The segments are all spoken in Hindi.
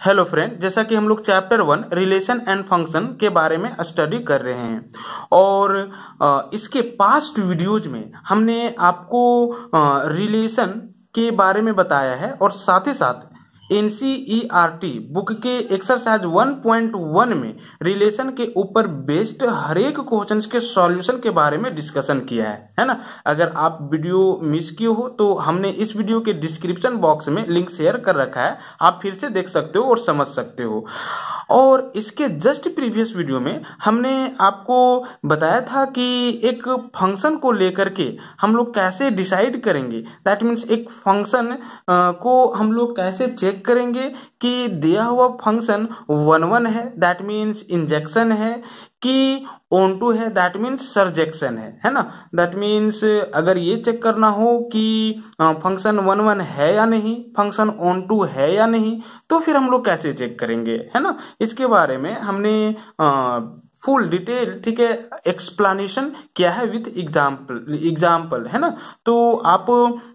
हेलो फ्रेंड, जैसा कि हम लोग चैप्टर 1 रिलेशन एंड फंक्शन के बारे में स्टडी कर रहे हैं और इसके पास्ट वीडियोज में हमने आपको रिलेशन के बारे में बताया है और साथ ही साथ एनसीईआरटी बुक के एक्सरसाइज 1.1 में रिलेशन के ऊपर बेस्ड हर एक क्वेश्चन के सॉल्यूशन के बारे में डिस्कशन किया है ना। अगर आप वीडियो मिस किए हो तो हमने इस वीडियो के डिस्क्रिप्शन बॉक्स में लिंक शेयर कर रखा है, आप फिर से देख सकते हो और समझ सकते हो। और इसके जस्ट प्रीवियस वीडियो में हमने आपको बताया था कि एक फंक्शन को लेकर के हम लोग कैसे डिसाइड करेंगे, दैट मीन्स एक फंक्शन को हम लोग कैसे चेक करेंगे कि दिया हुआ फंक्शन 1 है दैट मीन्स इंजेक्शन है कि ऑन टू है दैट मीन्स सरजेक्शन है ना। दैट मीन्स अगर ये चेक करना हो कि फंक्शन 1 है या नहीं, फंक्शन ऑन टू है या नहीं, तो फिर हम लोग कैसे चेक करेंगे, है ना। इसके बारे में हमने फुल डिटेल, ठीक है, एक्सप्लेनेशन किया है विथ एग्जाम्पल है ना। तो आप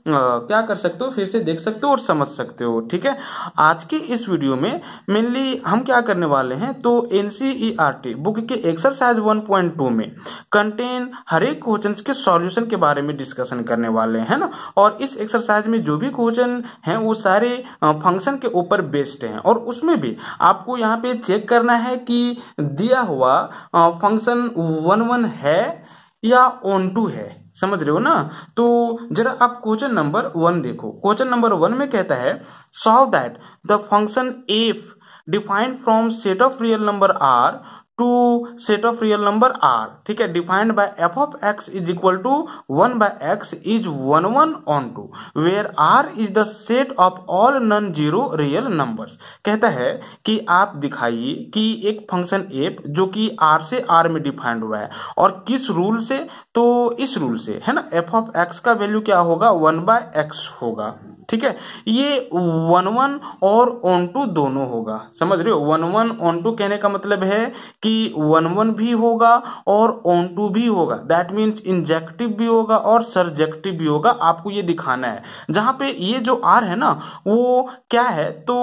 क्या कर सकते हो, फिर से देख सकते हो और समझ सकते हो, ठीक है। आज के इस वीडियो में मेनली हम क्या करने वाले हैं, तो एनसीईआरटी बुक के एक्सरसाइज 1.2 में कंटेन हर एक क्वेश्चन के सॉल्यूशन के बारे में डिस्कशन करने वाले हैं ना। और इस एक्सरसाइज में जो भी क्वेश्चन हैं वो सारे फंक्शन के ऊपर बेस्ड हैं और उसमें भी आपको यहाँ पे चेक करना है कि दिया हुआ फंक्शन 1 है या ऑन टू है, समझ रहे हो ना। तो जरा आप क्वेश्चन नंबर 1 देखो। क्वेश्चन नंबर 1 में कहता है solve that the function f defined from set of real number R to set of real number R, ठीक है, defined by f of x is equal to 1 by x is 1 onto where R is the set of all non zero real numbers. कहता है कि आप दिखाइए कि एक फंक्शन एफ जो कि आर से आर में डिफाइंड हुआ है और किस रूल से, तो इस रूल से, है ना। एफ ऑफ एक्स का वैल्यू क्या होगा, 1 बाय एक्स होगा, ठीक है। ये 1 और ऑन टू दोनों होगा, समझ रहे हो। 1 ऑन टू कहने का मतलब है कि 1 भी होगा और ऑन टू भी होगा, दैट मीन्स इंजेक्टिव भी होगा और सरजेक्टिव भी होगा। आपको ये दिखाना है। जहां पे ये जो आर है ना वो क्या है, तो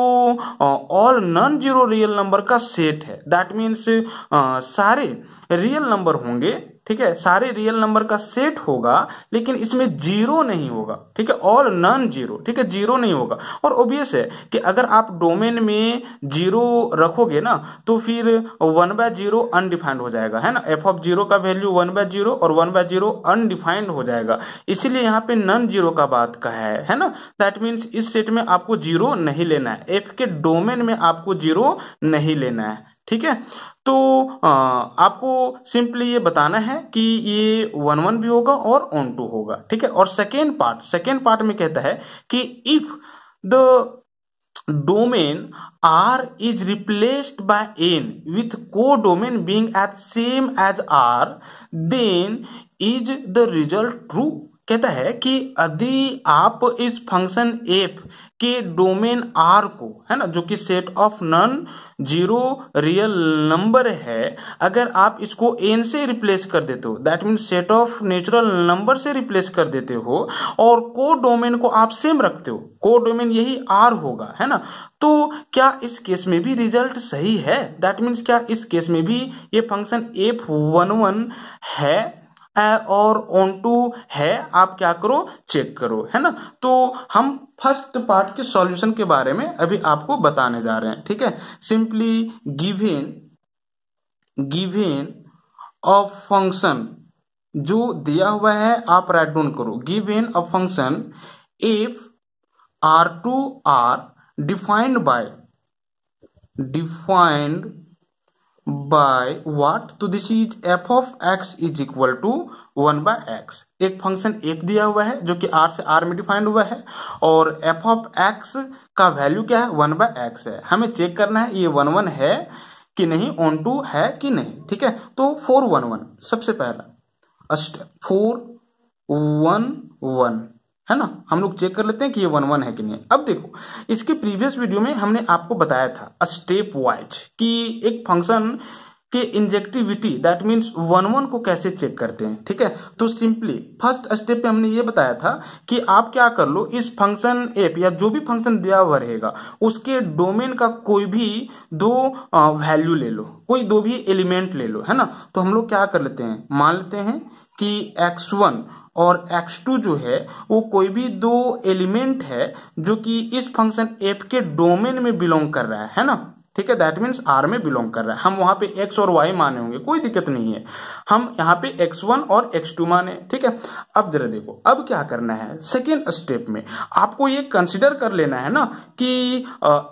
all non zero real number का सेट है, दैट मीन्स सारे रियल नंबर होंगे, ठीक है, सारे रियल नंबर का सेट होगा, लेकिन इसमें जीरो नहीं होगा, ठीक है, ऑल नॉन जीरो, ठीक है, जीरो नहीं होगा। और ऑब्वियस है कि अगर आप डोमेन में जीरो रखोगे ना तो फिर 1 बाय 0 अनडिफाइंड हो जाएगा, है ना। एफ ऑफ जीरो का वैल्यू 1 बाय 0 और 1 बाय 0 अनडिफाइंड हो जाएगा, इसीलिए यहाँ पे नॉन जीरो का बात कहा है ना। दैट मीन्स इस सेट में आपको जीरो नहीं लेना है, एफ के डोमेन में आपको जीरो नहीं लेना है, ठीक है। तो आपको सिंपली ये बताना है कि ये 1 भी होगा और ऑन टू होगा, ठीक है। और सेकेंड पार्ट में कहता है कि if the domain R is replaced by N with co-domain being at same as R, then is the result true। कहता है कि यदि आप इस फंक्शन f के डोमेन R को, है ना, जो कि set of non zero real number है, अगर आप इसको n से रिप्लेस कर देते हो, that mean set of natural number से रिप्लेस कर देते हो और को डोमेन को आप सेम रखते हो, को डोमेन यही R होगा, है ना। तो क्या इस केस में भी रिजल्ट सही है, दैट मीन्स क्या इस केस में भी ये फंक्शन f11 है और ऑन टू है, आप क्या करो, चेक करो, है ना। तो हम फर्स्ट पार्ट के सॉल्यूशन के बारे में अभी आपको बताने जा रहे हैं, ठीक है। सिंपली गिवन अ फंक्शन जो दिया हुआ है आप राइट डाउन करो। Given a function f R to R defined by what, तो this is f of x is equal to 1 by x. एक फंक्शन एफ दिया हुआ है जो कि आर से आर में डिफाइंड हुआ है और एफ ऑफ एक्स का वैल्यू क्या है, 1 बाय एक्स है। हमें चेक करना है ये 1 है कि नहीं, ऑन टू है कि नहीं, ठीक है। तो 411 सबसे पहला स्टेप, 411 है ना, हम लोग चेक कर लेते हैं कि ये 1 है कि नहीं। अब देखो, इसके प्रीवियस वीडियो में हमने आपको बताया था स्टेप वाइज कि एक फंक्शन के इंजेक्टिविटी दैट मीन्स 1 को कैसे चेक करते हैं। ठीक है, तो सिंपली फर्स्ट स्टेप पे हमने ये बताया था कि आप क्या कर लो, इस फंक्शन एफ या जो भी फंक्शन दिया हुआ रहेगा उसके डोमेन का कोई भी दो वैल्यू ले लो, कोई दो भी एलिमेंट ले लो, है ना। तो हम लोग क्या कर लेते हैं, मान लेते हैं कि x1 और x2 जो है वो कोई भी दो एलिमेंट है जो कि इस फंक्शन f के डोमेन में बिलोंग कर रहा है ना। ठीक है, दैट मीन्स R में बिलोंग कर रहा है। हम वहां पे x और y माने होंगे, कोई दिक्कत नहीं है, हम यहाँ पे x1 और x2 माने। ठीक है, अब जरा देखो अब क्या करना है, सेकेंड स्टेप में आपको ये कंसिडर कर लेना है ना कि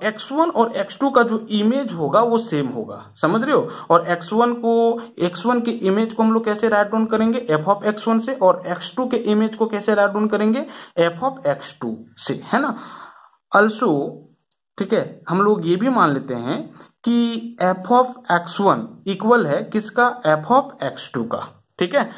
x1 और x2 का जो इमेज होगा वो सेम होगा, समझ रहे हो। और x1 के इमेज को हम लोग कैसे राइट डाउन करेंगे, f ऑफ x1 से, और x2 के इमेज को कैसे राइट डाउन करेंगे, f ऑफ x2 से, है ना। अल्सो ठीक है, हम लोग ये भी मान लेते हैं कि f ऑफ x1 इक्वल है किसका, f ऑफ x2 का। ठीक है,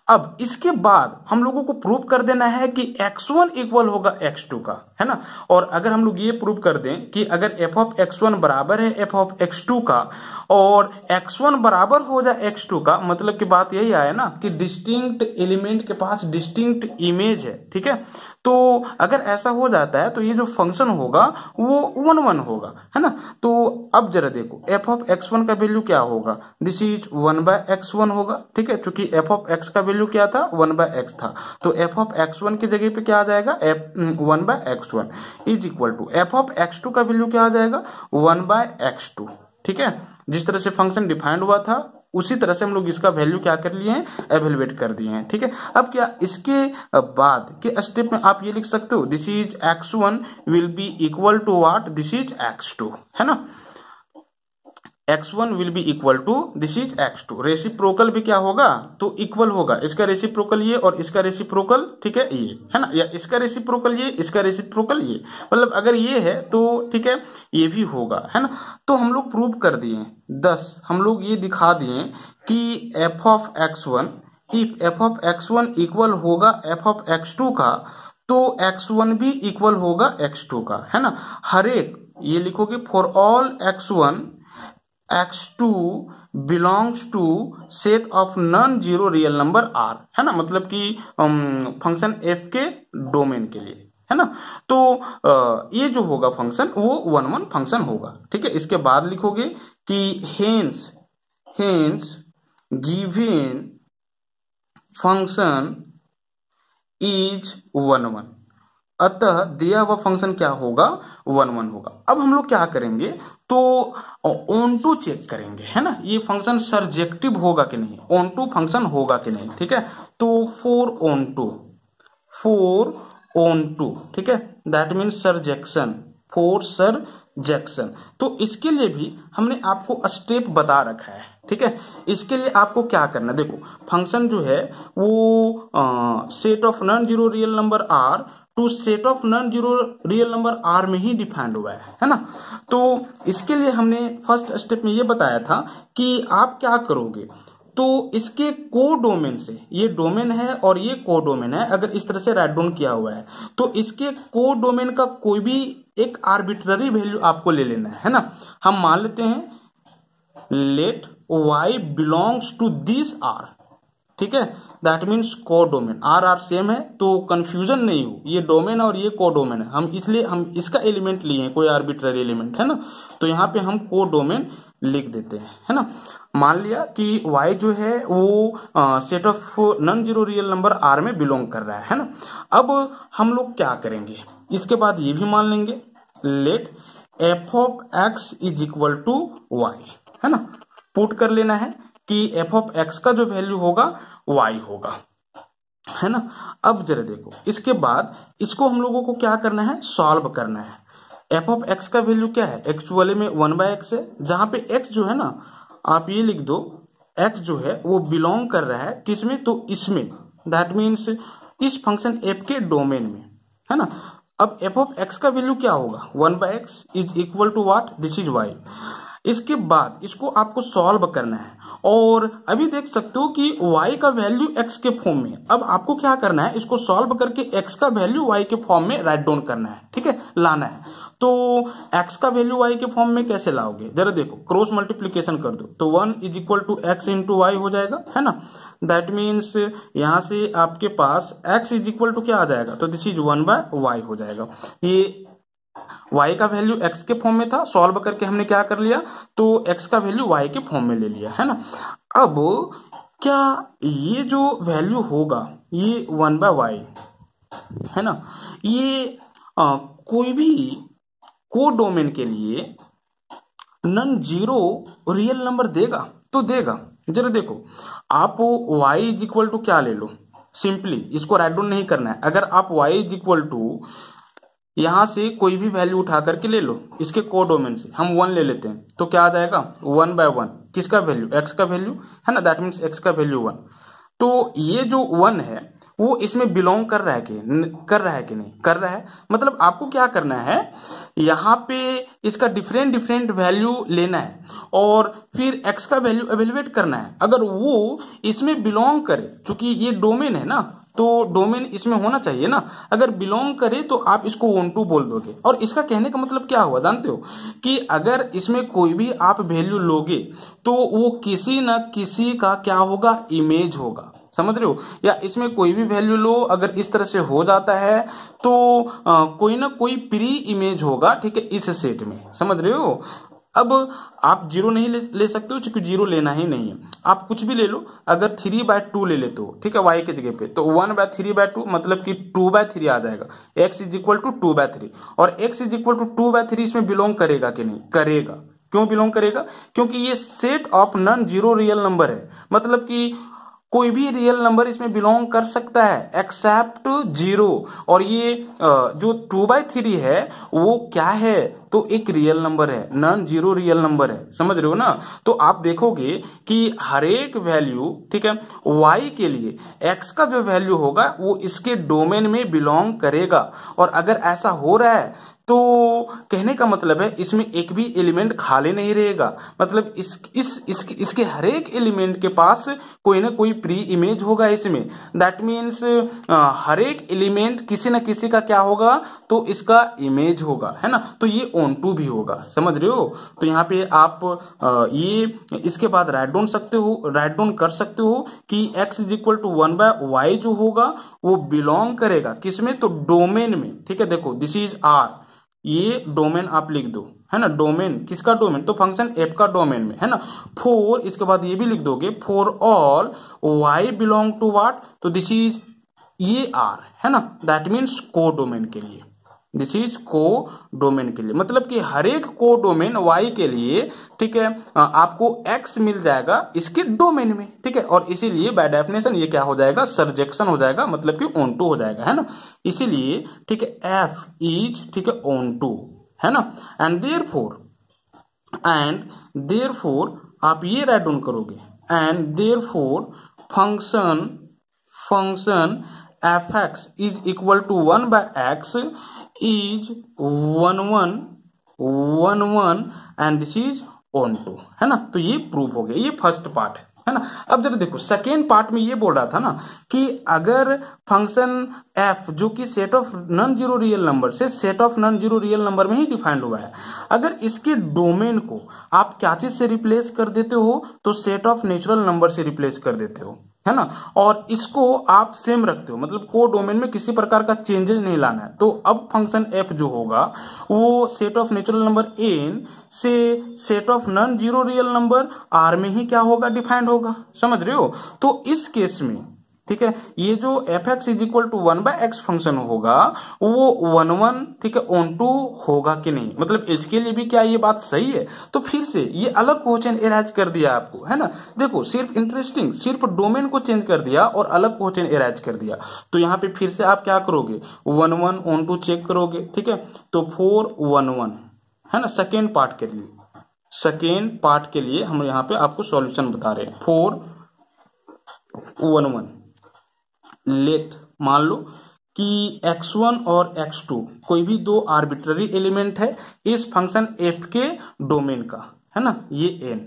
अब इसके बाद हम लोगों को प्रूव कर देना है कि x1 इक्वल होगा x2 का, है ना। और अगर हम लोग ये प्रूव कर दें कि अगर f ऑफ x1 बराबर है f ऑफ x2 का और x1 बराबर हो जाए x2 का, मतलब की बात यही आया ना कि डिस्टिंक्ट एलिमेंट के पास डिस्टिंक्ट इमेज है। ठीक है, तो अगर ऐसा हो जाता है तो ये जो फंक्शन होगा वो 1 होगा, है ना। तो अब जरा देखो f ऑफ x1 का वैल्यू क्या होगा, दिस इज 1/x1 होगा। ठीक है, क्योंकि f ऑफ x का वैल्यू क्या था, 1/x था, तो f ऑफ x1 की जगह पे क्या आ जाएगा, 1/x1 is equal to f of x2 का वैल्यू क्या आ जाएगा, 1/x2। ठीक है, जिस तरह से फंक्शन डिफाइंड हुआ था उसी तरह से हम लोग इसका वैल्यू क्या कर लिए हैं, एवेलुएट कर दिए हैं। ठीक है, अब क्या इसके बाद के स्टेप में आप ये लिख सकते हो, this is x1 will be equal to what, this is x2, है ना। x1 will be equal to this is x2, reciprocal भी क्या होगा, तो इक्वल होगा, इसका रेसिप्रोकल ये और इसका रेसिप्रोकल, ठीक है ये, है ना, या इसका रेसिप्रोकल ये, इसका रेसिप्रोकल ये, मतलब अगर ये है तो ठीक है ये भी होगा, है ना। तो हम लोग प्रूव कर दिए, 10 हम लोग ये दिखा दिए कि f of x1 if f of x1 equal होगा f ऑफ x2 का तो x1 भी इक्वल होगा x2 का, है ना। हर एक ये लिखोगे for all x1 x2 belongs to set of non zero real number R, है ना, मतलब कि फंक्शन f के डोमेन के लिए, है ना। तो ये जो होगा फंक्शन वो 1 फंक्शन होगा। ठीक है, इसके बाद लिखोगे कि हेंस गिवन फंक्शन इज 1, अतः दिया हुआ फंक्शन क्या होगा, 1 होगा। अब हम लोग क्या करेंगे, तो ऑन टू चेक करेंगे, है ना, ये फंक्शन सर्जेक्टिव होगा कि नहीं, ऑन टू फंक्शन होगा कि नहीं। ठीक है, तो 4 ऑन टू, ठीक है, दैट मीन्स सर्जेक्शन, 4 सर्जेक्शन। तो इसके लिए भी हमने आपको स्टेप बता रखा है। ठीक है, इसके लिए आपको क्या करना, देखो फंक्शन जो है वो set of non zero real number R to set of non zero real number R में ही डिफाइंड हुआ है ना। तो इसके लिए हमने फर्स्ट स्टेप में ये बताया था कि आप क्या करोगे, तो इसके को डोमेन से, ये डोमेन है और ये को डोमेन है, अगर इस तरह से राइट डाउन किया हुआ है तो इसके को डोमेन का कोई भी एक आर्बिट्ररी वैल्यू आपको ले लेना है ना। हम मान लेते हैं let y belongs to this R, ठीक है, that means codomain, R same है तो कंफ्यूजन नहीं हो, ये डोमेन और ये को डोमेन है, हम इसलिए हम इसका एलिमेंट लिए हैं, कोई आर्बिट्ररी एलिमेंट, है ना। तो यहाँ पे हम को डोमेन लिख देते हैं, है ना। मान लिया कि y जो है वो set of non zero real number R में बिलोंग कर रहा है ना। अब हम लोग क्या करेंगे, इसके बाद ये भी मान लेंगे let f of x is equal to y, है ना, पुट कर लेना है कि f ऑफ x का जो वैल्यू होगा y होगा, है ना। अब जरा देखो इसके बाद इसको हम लोगों को क्या करना है, सॉल्व करना है। f ऑफ x का वैल्यू क्या है, एक्चुअली में 1/x है, जहां पे x जो है ना आप ये लिख दो, x जो है वो बिलोंग कर रहा है किसमें, तो इसमें, दैट मीन्स इस फंक्शन f के डोमेन में, है ना। अब f ऑफ x का वैल्यू क्या होगा, 1/x is equal to what, this is y। इसके बाद इसको आपको सॉल्व करना है और अभी देख सकते हो कि y का वैल्यू x के फॉर्म में, अब आपको क्या करना है, इसको सॉल्व करके x का वैल्यू y के फॉर्म में राइट डाउन करना है, ठीक है, लाना है। तो x का वैल्यू y के फॉर्म में कैसे लाओगे, जरा देखो, क्रॉस मल्टीप्लीकेशन कर दो तो 1 is equal to x into y हो जाएगा, है ना। दैट मीन्स यहां से आपके पास x इज इक्वल टू क्या आ जाएगा, तो दिस इज 1 बाय वाई हो जाएगा। ये y का वैल्यू x के फॉर्म में था, सॉल्व करके हमने क्या कर लिया, तो x का वैल्यू y के फॉर्म में ले लिया, है ना। अब क्या ये जो वैल्यू होगा ये 1 बाय वाई, है ना, ये कोई भी को डोमेन के लिए नॉन जीरो रियल नंबर देगा, तो देगा। जरा देखो, आप y इज इक्वल टू क्या ले लो, सिंपली इसको राइट डाउन नहीं करना है। अगर आप y इज इक्वल टू यहां से कोई भी वैल्यू उठा करके ले लो, इसके को डोमेन से हम 1 ले लेते हैं, तो क्या आ जाएगा 1 बाय 1, किसका वैल्यू, x का वैल्यू, है ना। दैट मीन्स x का वैल्यू 1। तो ये जो 1 है वो इसमें बिलोंग कर रहा है कि नहीं कर रहा है। मतलब आपको क्या करना है, यहाँ पे इसका डिफरेंट वैल्यू लेना है और फिर x का वैल्यू एवेल्युएट करना है। अगर वो इसमें बिलोंग करे, क्योंकि ये डोमेन है ना, तो डोमेन इसमें होना चाहिए ना, अगर बिलोंग करे तो आप इसको ऑन टू बोल दोगे। और इसका कहने का मतलब क्या हुआ जानते हो, कि अगर इसमें कोई भी आप वैल्यू लोगे तो वो किसी न किसी का क्या होगा, इमेज होगा, समझ रहे हो। या इसमें कोई भी वैल्यू लो, अगर इस तरह से हो जाता है तो कोई ना कोई प्री इमेज होगा, ठीक है, इस सेट में, समझ रहे हो। अब आप जीरो नहीं ले सकते हो, क्योंकि जीरो लेना ही नहीं है। आप कुछ भी ले लो, अगर 3/2 ले लेते हो, ठीक है, y के जगह पे, तो 1/3/2 मतलब कि 2/3 आ जाएगा। x इज इक्वल टू 2/3, और x इज इक्वल टू 2/3 इसमें बिलोंग करेगा कि नहीं करेगा। क्यों बिलोंग करेगा, क्योंकि ये set of non zero real number है, मतलब कि कोई भी रियल नंबर इसमें बिलोंग कर सकता है एक्सेप्ट जीरो। और ये जो 2/3 है वो क्या है, तो एक रियल नंबर है, नॉन जीरो रियल नंबर है, समझ रहे हो ना। तो आप देखोगे कि हर एक वैल्यू, ठीक है, y के लिए x का जो वैल्यू होगा वो इसके डोमेन में बिलोंग करेगा। और अगर ऐसा हो रहा है तो कहने का मतलब है इसमें एक भी एलिमेंट खाली नहीं रहेगा, मतलब इसके हर एक एलिमेंट के पास कोई ना कोई प्री इमेज होगा इसमें। दैट मीन्स हर एक एलिमेंट किसी न किसी का क्या होगा, तो इसका इमेज होगा, है ना। तो ये ऑन टू भी होगा, समझ रहे हो। तो यहाँ पे आप ये इसके बाद राइट डाउन कर सकते हो कि x is equal to 1 by y जो होगा वो बिलोंग करेगा किसमें, तो डोमेन में, ठीक है। देखो दिस इज r, ये डोमेन आप लिख दो, है ना। डोमेन किसका डोमेन, तो फंक्शन f का डोमेन में, है ना। फॉर, इसके बाद ये भी लिख दोगे, for all y belong to what, तो दिस इज ये r, है ना। दैट मीन्स को डोमेन के लिए, दिस इज को डोमेन के लिए, मतलब कि हर एक को डोमेन y के लिए, ठीक है, आपको x मिल जाएगा इसके डोमेन में, ठीक है। और इसीलिए बाय डेफिनेशन ये क्या हो जाएगा, सरजेक्शन हो जाएगा, मतलब कि ऑन टू हो जाएगा, है ना। इसीलिए ठीक है, f इज, ठीक है, ऑन टू, है ना। एंड देयरफॉर आप ये राइट डाउन करोगे, and therefore function f(x) is equal to 1 by x is 1 and this is onto, है ना। तो ये प्रूव हो गया, ये फर्स्ट पार्ट है ना। अब जरा देखो सेकेंड पार्ट में ये बोल रहा था ना कि अगर फंक्शन f जो कि set of non zero real number से set of non zero real number में ही डिफाइंड हुआ है, अगर इसके डोमेन को आप क्या चीज से रिप्लेस कर देते हो, तो सेट ऑफ नेचुरल नंबर से रिप्लेस कर देते हो, है ना। और इसको आप सेम रखते हो, मतलब को डोमेन में किसी प्रकार का चेंजेस नहीं लाना है। तो अब फंक्शन f जो होगा वो set of natural number n से set of non zero real number r में ही क्या होगा, डिफाइंड होगा, समझ रहे हो। तो इस केस में, ठीक है, ये जो f(x) is equal to 1 by x function होगा वो 1 ठीक है, ऑन टू होगा कि नहीं, मतलब इसके लिए भी क्या ये बात सही है। तो फिर से ये अलग क्वेश्चन एराइज कर दिया आपको, है ना। देखो सिर्फ इंटरेस्टिंग, सिर्फ डोमेन को चेंज कर दिया और अलग क्वेश्चन एराइज कर दिया। तो यहाँ पे फिर से आप क्या करोगे, 1 ऑन टू चेक करोगे, ठीक है। तो 4 1 1, है ना। सेकेंड पार्ट के लिए हम यहाँ पे आपको सॉल्यूशन बता रहे हैं। 4 1 1 लेट मान लो कि x1 और x2 कोई भी दो आर्बिट्ररी एलिमेंट है इस फंक्शन f के डोमेन का, है ना। ये n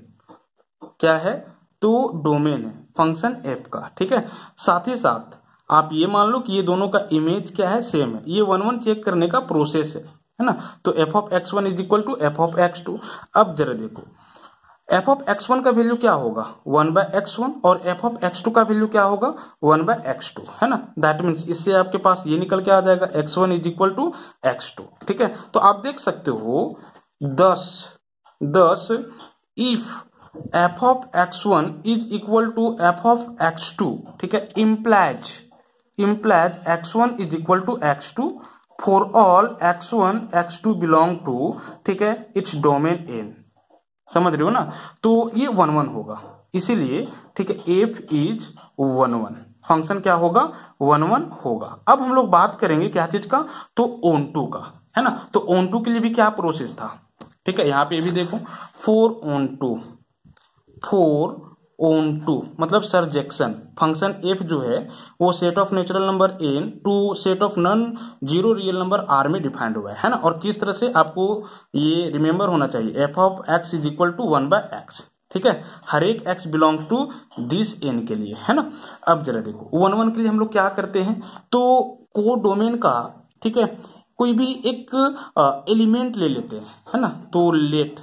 क्या है, तो डोमेन है फंक्शन f का, ठीक है। साथ ही साथ आप ये मान लो कि ये दोनों का इमेज क्या है, सेम है। ये 1 1 चेक करने का प्रोसेस है ना। तो f of x one is equal to f of x two. अब जरा देखो एफ ऑफ एक्स वन का वैल्यू क्या होगा 1/x1 और एफ ऑफ एक्स टू का वैल्यू क्या होगा 1/x2, है ना। दैट मीन्स इससे आपके पास ये निकल के आ जाएगा x1 is equal to x2, ठीक है। तो आप देख सकते हो 10 if f of x1 is equal to f of x2, ठीक है, implies x1 is equal to x2 for all x1 x2 belong to, ठीक है, इट्स डोमेन n। समझ रहे हो ना। तो ये 1 1 होगा, इसीलिए ठीक है एफ इज 1 1, फंक्शन क्या होगा 1 1 होगा। अब हम लोग बात करेंगे क्या चीज का, तो ऑन टू का, है ना। तो ऑन टू के लिए भी क्या प्रोसेस था, ठीक है, यहाँ पे भी देखो 4 ऑन टू मतलब सरजेक्शन फंक्शन एफ जो है वो set of natural number N to set of non zero real number R में डिफाइंड हुआ है ना। और किस तरह से आपको ये रिमेंबर होना चाहिए, f of x is equal to 1/x, ठीक है, हर एक x belongs to this n के लिए, है ना। अब जरा देखो 1 1 के लिए हम लोग क्या करते हैं, तो को डोमेन का, ठीक है, कोई भी एक एलिमेंट ले लेते हैं, है ना। तो लेट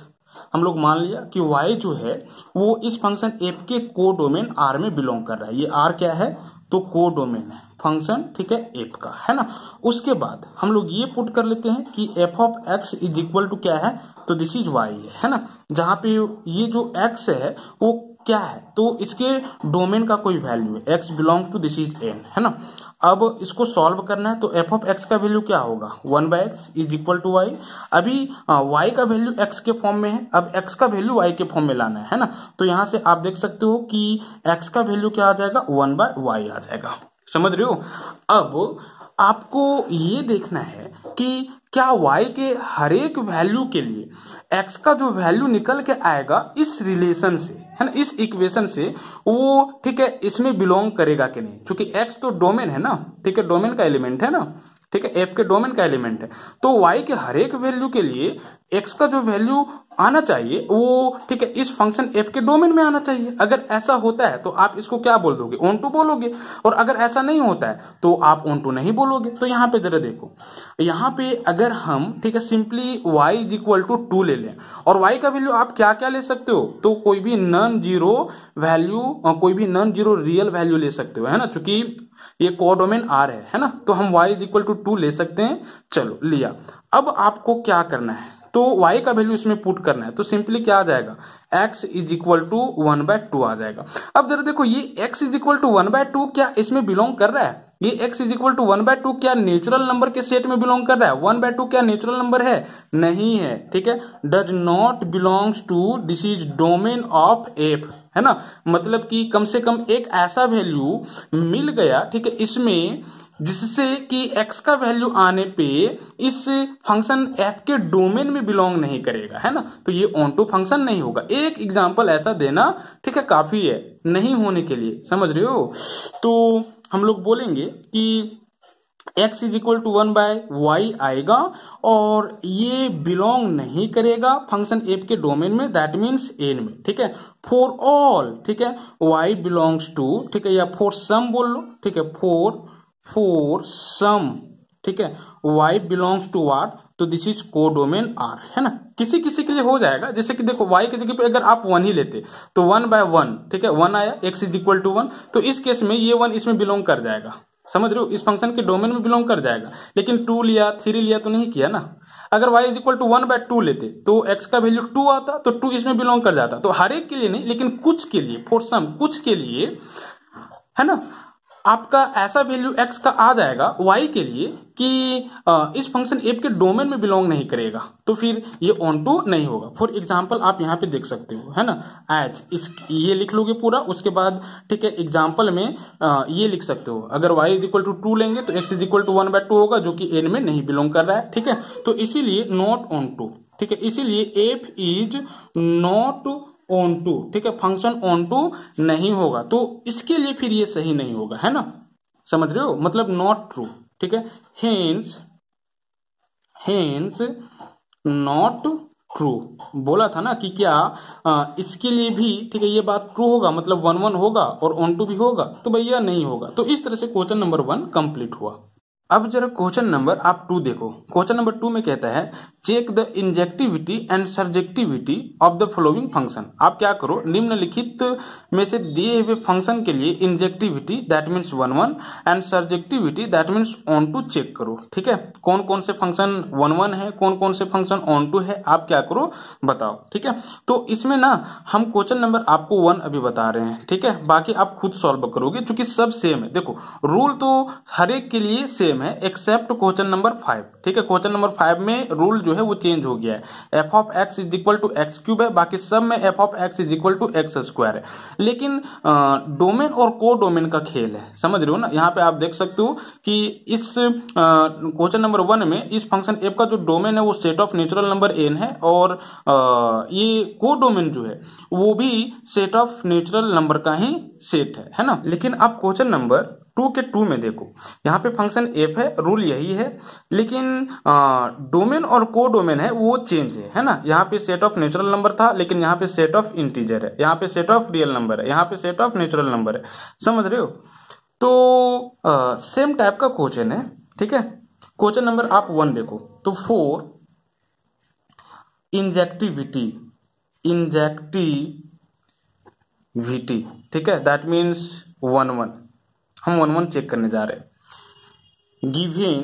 हम लोग मान लिया कि y जो है वो इस फंक्शन f के को डोमेन r में बिलोंग कर रहा है। ये r क्या है, तो को डोमेन है फंक्शन, ठीक है, f का, है ना। उसके बाद हम लोग ये पुट कर लेते हैं कि f of x is equal to क्या है, तो दिस इज y है ना। जहां पे ये जो x है वो क्या है, तो इसके डोमेन का कोई वैल्यू है, x belongs to this is n, है ना। अब इसको सॉल्व करना है तो f ऑफ x का वैल्यू क्या होगा 1/x is equal to y। अभी y का वैल्यू x के फॉर्म में है, अब x का वैल्यू y के फॉर्म में लाना है ना। तो यहां से आप देख सकते हो कि x का वैल्यू क्या आ जाएगा 1/y आ जाएगा, समझ रहे हो। अब आपको ये देखना है कि क्या y के हर एक वैल्यू के लिए x का जो वैल्यू निकल के आएगा इस रिलेशन से, है ना, इस इक्वेशन से, वो ठीक है इसमें बिलोंग करेगा कि नहीं, क्योंकि x तो डोमेन है ना, ठीक है, डोमेन का एलिमेंट है ना, ठीक है, f के डोमेन का एलिमेंट है। तो y के हर एक वैल्यू के लिए x का जो वैल्यू आना चाहिए वो, ठीक है, इस फंक्शन f के डोमेन में आना चाहिए। अगर ऐसा होता है तो आप इसको क्या बोल दोगे, ऑन टू बोलोगे, और अगर ऐसा नहीं होता है तो आप ऑन टू नहीं बोलोगे। तो यहाँ पे जरा देखो, यहाँ पे अगर हम, ठीक है, simply y is equal to 2 ले लें, और y का वैल्यू आप क्या क्या ले सकते हो, तो कोई भी नॉन जीरो वैल्यू, कोई भी नॉन जीरो रियल वैल्यू ले सकते हो, है ना, क्योंकि ये कोडोमेन r है ना। तो हम y इज इक्वल टू 2 ले सकते हैं, चलो लिया। अब आपको क्या करना है, तो y का वैल्यू इसमें पुट करना है, तो सिंपली क्या आ जाएगा x इज इक्वल टू 1/2 आ जाएगा। अब जरा देखो ये x इज इक्वल टू 1/2 क्या इसमें बिलोंग कर रहा है, ये x इज इक्वल टू 1/2 क्या नेचुरल नंबर के सेट में बिलोंग कर रहा है, 1/2 क्या नेचुरल नंबर है, नहीं है, ठीक है, does not belongs to this is domain of f, है ना। मतलब कि कम से कम एक ऐसा वैल्यू मिल गया, ठीक है, इसमें जिससे कि x का वैल्यू आने पे इस फंक्शन f के डोमेन में बिलोंग नहीं करेगा, है ना। तो ये ऑन टू फंक्शन नहीं होगा। एक एग्जांपल ऐसा देना, ठीक है, काफी है नहीं होने के लिए, समझ रहे हो। तो हम लोग बोलेंगे कि x is equal to 1/y आएगा और ये बिलोंग नहीं करेगा फंक्शन f के डोमेन में, दैट मीन्स n में, ठीक है। फॉर ऑल, ठीक है, y बिलोंग्स टू, ठीक है, या फॉर सम बोल लो, ठीक है, फॉर सम, ठीक है, y बिलोंग्स टू व्हाट, तो दिस इज को डोमेन r, है ना। किसी किसी के लिए हो जाएगा, जैसे कि देखो y की जगह पे अगर आप 1 ही लेते तो 1/1, ठीक है, 1 आया, x इज इक्वल टू 1, तो इस केस में ये 1 इसमें बिलोंग कर जाएगा, समझ रहे हो, इस फंक्शन के डोमेन में बिलोंग कर जाएगा। लेकिन 2 लिया 3 लिया तो नहीं किया ना। अगर y इज इक्वल टू 1/2 लेते तो x का वैल्यू 2 आता, तो 2 इसमें बिलोंग कर जाता। तो हर एक के लिए नहीं, लेकिन कुछ के लिए, फॉर सम, कुछ के लिए, है ना, आपका ऐसा वैल्यू x का आ जाएगा y के लिए कि इस फंक्शन f के डोमेन में बिलोंग नहीं करेगा, तो फिर ये ऑन टू नहीं होगा। फॉर एग्जांपल आप यहाँ पे देख सकते हो, है ना, एज इस ये लिख लोगे पूरा, उसके बाद ठीक है एग्जांपल में ये लिख सकते हो, अगर y इज इक्वल टू 2 लेंगे तो x इज इक्वल टू 1/2 होगा, जो कि n में नहीं बिलोंग कर रहा है, ठीक है। तो इसीलिए नॉट ऑन टू, ठीक है, इसीलिए f is not onto, ठीक है, फंक्शन ऑन टू नहीं होगा, तो इसके लिए फिर ये सही नहीं होगा, है ना, समझ रहे हो, मतलब नॉट ट्रू, ठीक है, हेंस नॉट ट्रू बोला था ना कि क्या इसके लिए भी, ठीक है, ये बात ट्रू होगा, मतलब 1 1 होगा और ऑन टू भी होगा, तो भैया नहीं होगा। तो इस तरह से क्वेश्चन नंबर 1 कंप्लीट हुआ। अब जरा क्वेश्चन नंबर आप 2 देखो। क्वेश्चन नंबर 2 में कहता है check the injectivity and surjectivity of the following function. आप क्या करो, निम्नलिखित में से दिए हुए फंक्शन के लिए injectivity that means 1 and surjectivity that means onto check करो। ठीक है, कौन कौन से फंक्शन 1 है, कौन कौन से फंक्शन ऑन टू है, आप क्या करो बताओ। ठीक है, तो इसमें ना हम क्वेश्चन नंबर आपको 1 अभी बता रहे हैं। ठीक है, बाकी आप खुद सॉल्व करोगे क्योंकि सब सेम है। देखो रूल तो हर एक के लिए सेम है एक्सेप्ट क्वेश्चन नंबर 5। ठीक है, क्वेश्चन नंबर 5 में रूल जो है वो चेंज हो गया है। F of x is equal to x cube है, बाकी सब में f of x is equal to x square है। लेकिन डोमेन और को डोमेन का खेल है, समझ रहे हो ना। यहाँ पे आप देख सकते हो कि इस क्वेश्चन नंबर 1 में इस फंक्शन एफ का जो डोमेन है वो set of natural number N है, और ये को डोमेन जो है वो भी सेट ऑफ नेचुरल नंबर का ही सेट है ना। लेकिन आप क्वेश्चन नंबर 2 के 2 में देखो, यहाँ पे फंक्शन एफ है, रूल यही है, लेकिन डोमेन और को डोमेन है वो चेंज है ना। यहाँ पे सेट ऑफ नेचुरल नंबर था, लेकिन यहाँ पे सेट ऑफ इंटीजर है, यहाँ पे सेट ऑफ रियल नंबर है, यहाँ पे सेट ऑफ नेचुरल नंबर है, समझ रहे हो। तो सेम टाइप का क्वेश्चन है। ठीक है, क्वेश्चन नंबर आप 1 देखो तो 4 इंजेक्टिविटी, ठीक है, दैट मीन्स 1 हम 1 चेक करने जा रहे हैं। Given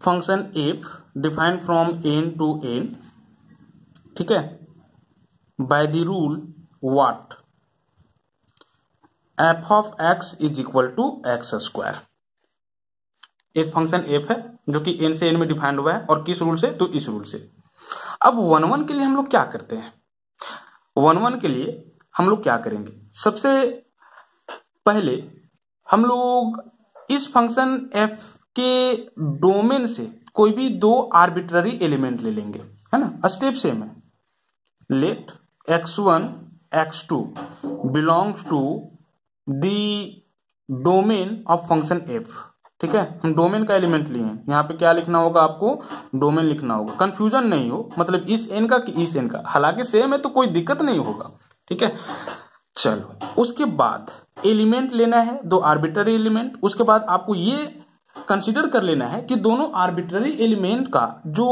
function f defined from N to N, ठीक है, by the rule what f of x is equal to x square. एक फंक्शन एफ है जो कि एन से एन में डिफाइंड हुआ है, और किस रूल से, तो इस रूल से। अब 1 के लिए हम लोग क्या करते हैं, 1 के लिए हम लोग क्या करेंगे, सबसे पहले हम लोग इस फंक्शन f के डोमेन से कोई भी 2 आर्बिट्ररी एलिमेंट ले लेंगे, है ना। स्टेप सेम है। Let x1 x2 belongs to the domain of function f। ठीक है, हम डोमेन का एलिमेंट लिए हैं। यहाँ पे क्या लिखना होगा, आपको डोमेन लिखना होगा, कंफ्यूजन नहीं हो, मतलब इस n का कि इस n का, हालांकि सेम है तो कोई दिक्कत नहीं होगा। ठीक है, चलो उसके बाद एलिमेंट लेना है, 2 आर्बिट्ररी एलिमेंट। उसके बाद आपको ये कंसीडर कर लेना है कि दोनों आर्बिट्ररी एलिमेंट का जो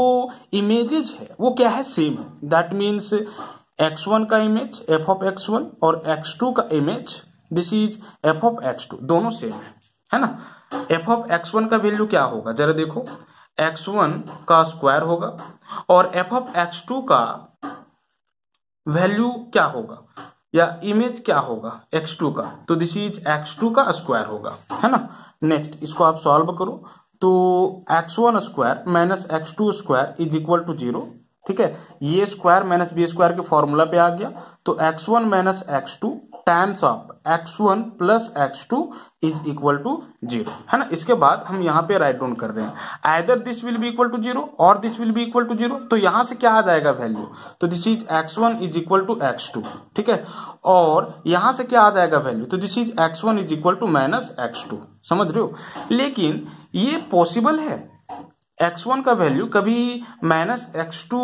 इमेजेस है वो क्या है, सेम है। दैट मीन्स x1 का इमेज f ऑफ x1 और x2 का image this is f of x2, दोनों सेम है ना। f ऑफ x1 का वैल्यू क्या होगा, जरा देखो, x1 का स्क्वायर होगा, और f ऑफ x2 का वैल्यू क्या होगा या इमेज क्या होगा x2 का, तो दिस इज x2 का स्क्वायर होगा, है ना। नेक्स्ट इसको आप सॉल्व करो तो x1 square minus x2 square is equal to 0। ठीक है, ये स्क्वायर माइनस बी स्क्वायर के फॉर्मूला पे आ गया, तो x1 minus x2 times of x1 plus x2 is equal to 0, है ना। इसके बाद हम यहाँ पे राइट डाउन कर रहे हैं, either this will be equal to 0 और this will be equal to 0, तो यहाँ से क्या आ जाएगा वैल्यू, तो this is x1 is equal to x2। ठीक है, और यहाँ से क्या आ जाएगा वैल्यू, तो this is x1 is equal to minus x2, समझ रहे हो। लेकिन ये पॉसिबल है, x1 का वैल्यू कभी माइनस x2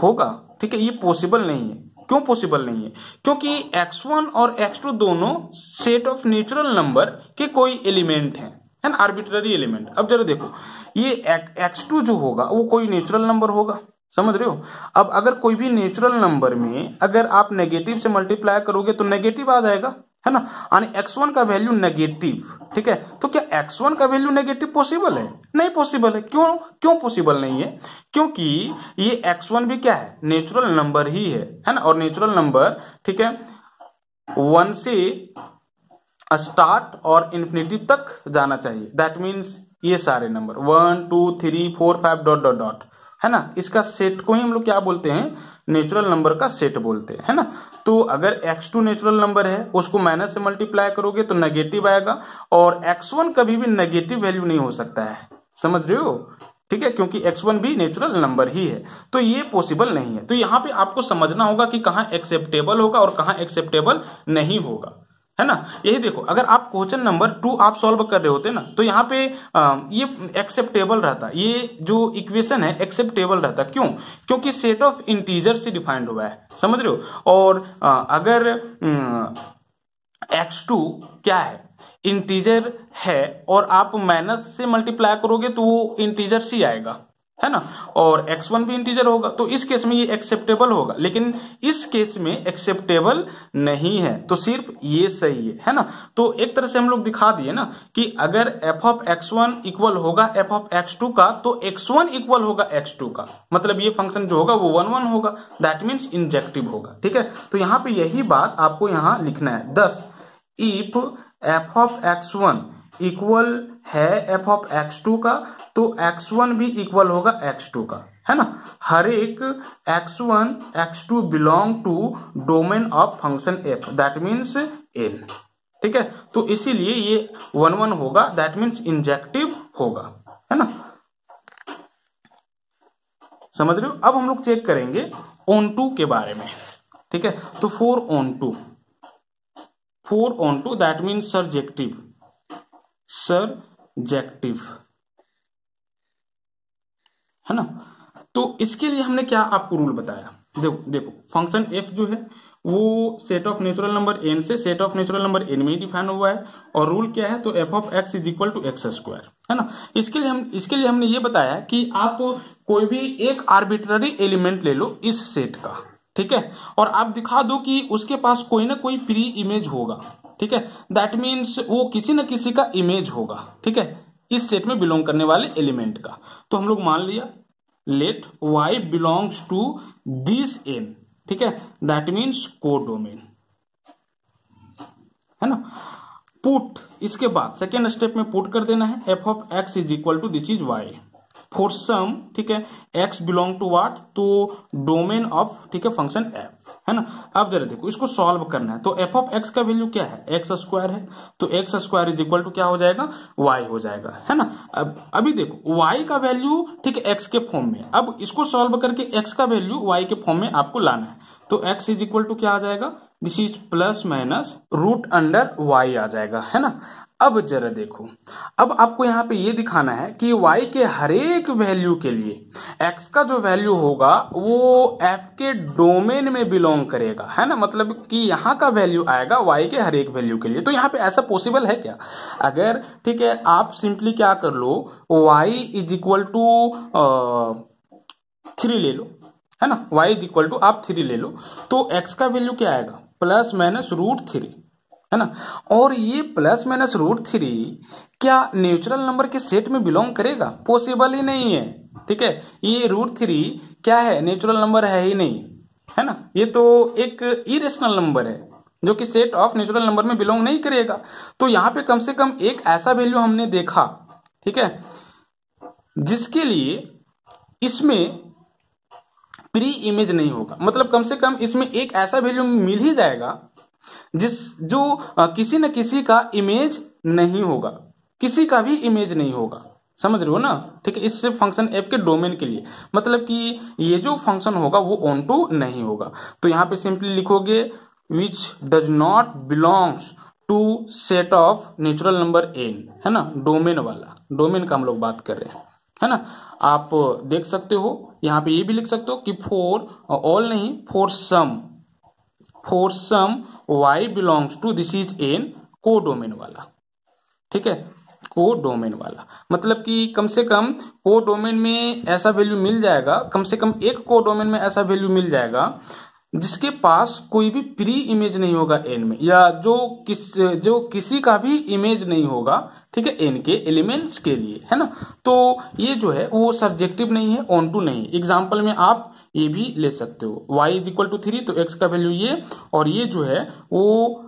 होगा, ठीक है, ये पॉसिबल नहीं है। क्यों पॉसिबल नहीं है, क्योंकि x1 और x2 दोनों सेट ऑफ नेचुरल नंबर के कोई एलिमेंट हैं, है ना, आर्बिट्ररी एलिमेंट। अब जरा देखो, ये x2 जो होगा वो कोई नेचुरल नंबर होगा, समझ रहे हो। अब अगर कोई भी नेचुरल नंबर में अगर आप नेगेटिव से मल्टीप्लाई करोगे तो नेगेटिव आ जाएगा, है ना, यानी x1 का वैल्यू नेगेटिव। ठीक है, तो क्या x1 का वैल्यू नेगेटिव पॉसिबल है, नहीं पॉसिबल है। क्यों पॉसिबल नहीं है, क्योंकि ये x1 भी क्या है, नेचुरल नंबर ही है ना, और नेचुरल नंबर, ठीक है, 1 से स्टार्ट और इन्फिनिटी तक जाना चाहिए। दैट मीन्स ये सारे नंबर 1 2 3 4 5 डॉट डॉट डॉट, है ना, इसका सेट को ही हम लोग क्या बोलते हैं, नेचुरल नंबर का सेट बोलते हैं, है ना। तो अगर x2 नेचुरल नंबर है, उसको माइनस से मल्टीप्लाई करोगे तो नेगेटिव आएगा, और x1 कभी भी नेगेटिव वैल्यू नहीं हो सकता है, समझ रहे हो। ठीक है, क्योंकि x1 भी नेचुरल नंबर ही है, तो ये पॉसिबल नहीं है। तो यहाँ पे आपको समझना होगा कि कहाँ एक्सेप्टेबल होगा और कहाँ एक्सेप्टेबल नहीं होगा, है ना। यही देखो, अगर आप क्वेश्चन नंबर 2 आप सॉल्व कर रहे होते ना, तो यहाँ पे ये एक्सेप्टेबल रहता, ये जो इक्वेशन है एक्सेप्टेबल रहता। क्यों, क्योंकि सेट ऑफ इंटीजर से डिफाइंड हुआ है, समझ रहे हो। और अगर x2 क्या है, इंटीजर है और आप माइनस से मल्टीप्लाई करोगे तो वो इंटीजर सी आएगा, है ना, और x1 भी इंटीजर होगा, तो इस केस में ये एक्सेप्टेबल होगा, लेकिन इस केस में एक्सेप्टेबल नहीं है, तो सिर्फ ये सही है ना। तो एक तरह से हम लोग दिखा दिए ना कि अगर f ऑफ x1 इक्वल होगा f ऑफ x2 का, तो x1 इक्वल होगा x2 का, मतलब ये फंक्शन जो होगा वो 1 1 होगा, दैट मीन्स इंजेक्टिव होगा। ठीक है, तो यहाँ पे यही बात आपको यहाँ लिखना है। 10 if f of x1 equal है f ऑफ x2 का, तो x1 भी इक्वल होगा x2 का, है ना। हर एक x1 x2 belong to domain of function f, that means n। ठीक है, तो इसीलिए ये 1 1 होगा, दैट मीन्स इंजेक्टिव होगा, है ना। समझ रहे हो। अब हम लोग चेक करेंगे ऑन टू के बारे में। ठीक है, तो 4 on 2 दैट मीन्स सर्जेक्टिव है ना। तो इसके लिए हमने क्या आपको रूल बताया, देखो फंक्शन f जो है वो set of natural number n से set of natural number n में ही डिफाइन हुआ है, और रूल क्या है, तो f of x is equal to x square, है ना। इसके लिए हमने ये बताया कि आप कोई भी एक आर्बिट्ररी एलिमेंट ले लो इस सेट का, ठीक है, और आप दिखा दो कि उसके पास कोई ना कोई प्री इमेज होगा, ठीक है, दैट मीन्स वो किसी न किसी का इमेज होगा, ठीक है, इस सेट में बिलोंग करने वाले एलिमेंट का। तो हम लोग मान लिया let y belongs to this n, ठीक है, दैट मीन्स कोडोमेन, है ना। पुट, इसके बाद सेकेंड स्टेप में पुट कर देना है f of x is equal to this is y for some, ठीक है, x बिलोंग टू व्हाट, तो डोमेन ऑफ, ठीक है, फंक्शन f, है ना। अब जरा देखो इसको सॉल्व करना है, तो f ऑफ x का वैल्यू क्या है, एक्स स्क्वायर है, तो x square is equal to क्या हो जाएगा, y हो जाएगा, है ना। अब अभी देखो y का वैल्यू, ठीक है, x के फॉर्म में, अब इसको सॉल्व करके x का वैल्यू y के फॉर्म में आपको लाना है, तो x इज इक्वल टू क्या आ जाएगा, this is plus minus root under y आ जाएगा, है ना। अब जरा देखो, अब आपको यहाँ पे ये दिखाना है कि y के हर एक वैल्यू के लिए x का जो वैल्यू होगा वो f के डोमेन में बिलोंग करेगा, है ना, मतलब कि यहाँ का वैल्यू आएगा y के हर एक वैल्यू के लिए। तो यहाँ पे ऐसा पॉसिबल है क्या, अगर, ठीक है, आप सिंपली क्या कर लो, y इज इक्वल टू 3 ले लो, है ना, y इज इक्वल टू आप 3 ले लो, तो x का वैल्यू क्या आएगा, प्लस माइनस रूट 3, है ना। और ये प्लस माइनस रूट 3 क्या नेचुरल नंबर के सेट में बिलोंग करेगा, पॉसिबल ही नहीं है, ठीक है, ये रूट 3 क्या है, नेचुरल नंबर है ही नहीं, है ना, ये तो एक इरेशनल नंबर है जो कि सेट ऑफ नेचुरल नंबर में बिलोंग नहीं करेगा। तो यहाँ पे कम से कम एक ऐसा वैल्यू हमने देखा, ठीक है, जिसके लिए इसमें प्री इमेज नहीं होगा, मतलब कम से कम इसमें एक ऐसा वैल्यू मिल ही जाएगा जो किसी न किसी का इमेज नहीं होगा, किसी का भी इमेज नहीं होगा, समझ रहे हो ना, ठीक है, इस फंक्शन f के डोमेन के लिए, मतलब कि ये जो फंक्शन होगा वो ऑन टू नहीं होगा। तो यहाँ पे सिंपली लिखोगे which does not belongs to set of natural number n, है ना, डोमेन वाला, डोमेन का हम लोग बात कर रहे हैं, है ना। आप देख सकते हो यहाँ पे ये भी लिख सकते हो कि फॉर ऑल नहीं, for some y belongs to this is n, codomain वाला, ठीक है, को डोमेन वाला, मतलब कि कम से कम को डोमेन में ऐसा वैल्यू मिल जाएगा, कम से कम एक को डोमेन में ऐसा वैल्यू मिल जाएगा जिसके पास कोई भी प्री इमेज नहीं होगा n में, या जो किसी का भी इमेज नहीं होगा, ठीक है, n के एलिमेंट्स के लिए, है ना। तो ये जो है वो सब्जेक्टिव नहीं है, ऑन टू नहीं। एग्जाम्पल में आप ये भी ले सकते हो, y इज इक्वल टू 3, तो x का वैल्यू ये, और ये जो है वो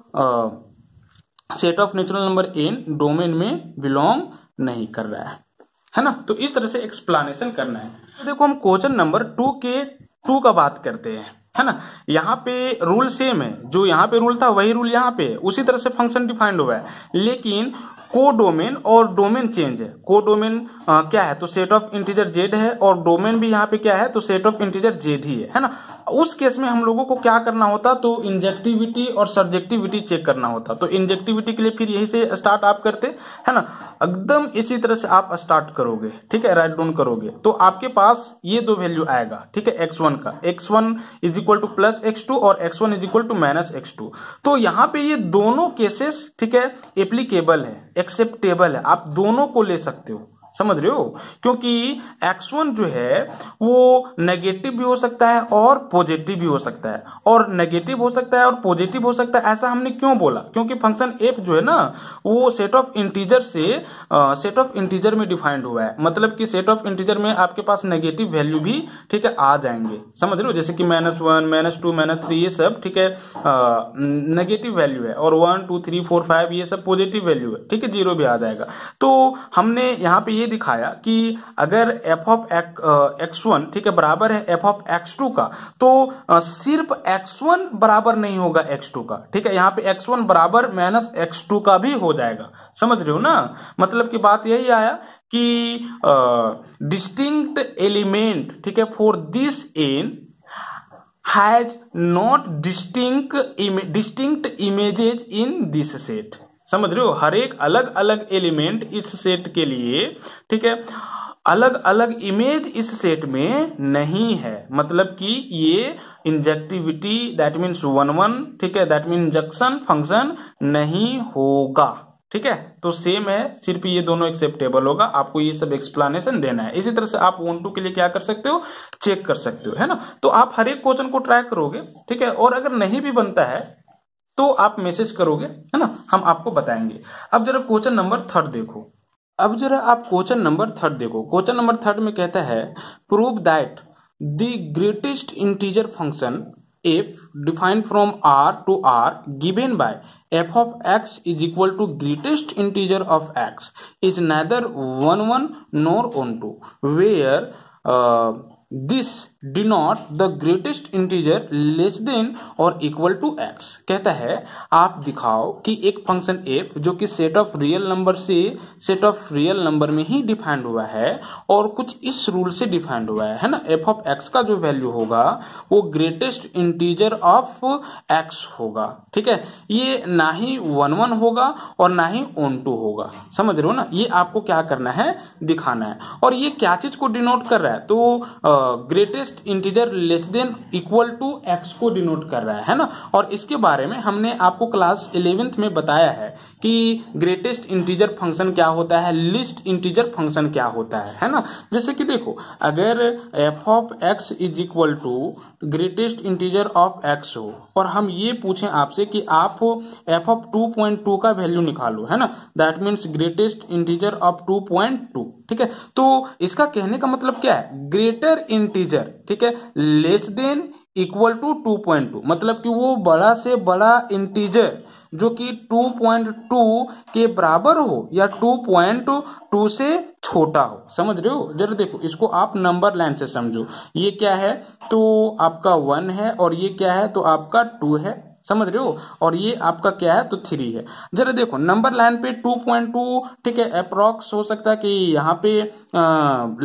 set of natural number n domain में बिलोंग नहीं कर रहा है ना। तो इस तरह से एक्सप्लेनेशन करना है। देखो हम क्वेश्चन नंबर 2 का बात करते हैं, है ना। यहाँ पे रूल सेम है, जो यहाँ पे रूल था वही रूल यहाँ पे, उसी तरह से फंक्शन डिफाइंड हुआ है, लेकिन कोडोमेन और डोमेन चेंज है। कोडोमेन क्या है, तो सेट ऑफ इंटीजर जेड है, और डोमेन भी यहाँ पे क्या है, तो सेट ऑफ इंटीजर जेड ही है ना। उस केस में हम लोगों को क्या करना होता, तो इंजेक्टिविटी और सब्जेक्टिविटी चेक करना होता। तो इंजेक्टिविटी के लिए फिर यही से स्टार्ट आप करते, है ना, एकदम इसी तरह से आप स्टार्ट करोगे, ठीक है, राइट डाउन करोगे, तो आपके पास ये दो वैल्यू आएगा, ठीक है, x1 का, x1 is equal two plus x2 और x1 is equal to minus x2। तो यहाँ पे ये दोनों केसेस, ठीक है, एप्लीकेबल है, एक्सेप्टेबल है, आप दोनों को ले सकते हो, समझ रहे हो, क्योंकि x1 जो है वो नेगेटिव भी हो सकता है और पॉजिटिव भी हो सकता है, और नेगेटिव हो सकता है और पॉजिटिव हो सकता है। ऐसा हमने क्यों बोला, क्योंकि फंक्शन f जो है ना वो सेट ऑफ इंटीजर से सेट ऑफ इंटीजर में डिफाइंड हुआ है, मतलब कि सेट ऑफ इंटीजर में आपके पास नेगेटिव वैल्यू भी, ठीक है, आ जाएंगे, समझ रहे हो, जैसे कि -1 -2 -3 ये सब, ठीक है, नेगेटिव वैल्यू है, और 1 2 3 4 5 ये सब पॉजिटिव वैल्यू है, ठीक है, 0 भी आ जाएगा। तो हमने यहाँ पे ये दिखाया कि अगर f ऑफ x1, ठीक है, बराबर है f ऑफ x2 का, तो सिर्फ x1 बराबर नहीं होगा x2 का, ठीक है, यहाँ पे x1 बराबर माइनस x2 का भी हो जाएगा, समझ रहे हो ना। मतलब की बात यही आया कि डिस्टिंक्ट एलिमेंट, ठीक है, for this n has not distinct images in this set, समझ रहे हो, हर एक अलग अलग एलिमेंट इस सेट के लिए, ठीक है, अलग अलग इमेज इस सेट में नहीं है, मतलब कि ये इंजेक्टिविटी दैट मीन्स 1 ठीक है, दैट मीन इंजेक्शन फंक्शन नहीं होगा, ठीक है। तो सेम है, सिर्फ ये दोनों एक्सेप्टेबल होगा, आपको ये सब एक्सप्लेनेशन देना है। इसी तरह से आप 1-2 के लिए क्या कर सकते हो, चेक कर सकते हो, है ना। तो आप हर एक क्वेश्चन को ट्राई करोगे, ठीक है, और अगर नहीं भी बनता है तो आप मैसेज करोगे, है ना, हम आपको बताएंगे। अब जरा क्वेश्चन नंबर 3 देखो, अब जरा आप क्वेश्चन नंबर 3 देखो। क्वेश्चन नंबर 3 में कहता है prove that the greatest integer function f defined from r to r given by f of x is equal to greatest integer of x is neither 1 nor 1 where this denote the greatest integer less than or equal to x। कहता है आप दिखाओ कि एक फंक्शन f जो कि सेट ऑफ रियल नंबर से सेट ऑफ रियल नंबर में ही डिफाइंड हुआ है और कुछ इस रूल से डिफाइंड हुआ है ना, f ऑफ x का जो वैल्यू होगा वो ग्रेटेस्ट इंटीजर ऑफ x होगा, ठीक है, ये ना ही 1 होगा और ना ही 1 होगा, समझ रहे हो ना। ये आपको क्या करना है, दिखाना है। और ये क्या चीज को डिनोट कर रहा है, तो greatest integer less than equal to x को डिनोट कर रहा है ना। और इसके बारे में हमने आपको क्लास 11th में बताया है कि ग्रेटेस्ट इंटीजर फंक्शन क्या होता है, लिस्ट इंटीजर फंक्शन क्या होता है ना। जैसे कि देखो, अगर f of x is equal to greatest integer of x हो और हम ये पूछें आपसे कि आप f ऑफ 2.2 का वैल्यू निकालो, है ना, that means greatest integer of 2.2, ठीक है। तो इसका कहने का मतलब क्या है, ग्रेटर इंटीजर, ठीक है, लेस देन इक्वल टू 2.2, मतलब कि वो बड़ा से बड़ा इंटीजर जो कि 2.2 के बराबर हो या 2.2 से छोटा हो, समझ रहे हो। जरा देखो, इसको आप नंबर लाइन से समझो, ये क्या है, तो आपका 1 है, और ये क्या है, तो आपका 2 है, समझ रहे हो, और ये आपका क्या है, तो 3 है। जरा देखो नंबर लाइन पे 2.2, ठीक है, अप्रॉक्स हो सकता है कि यहाँ पे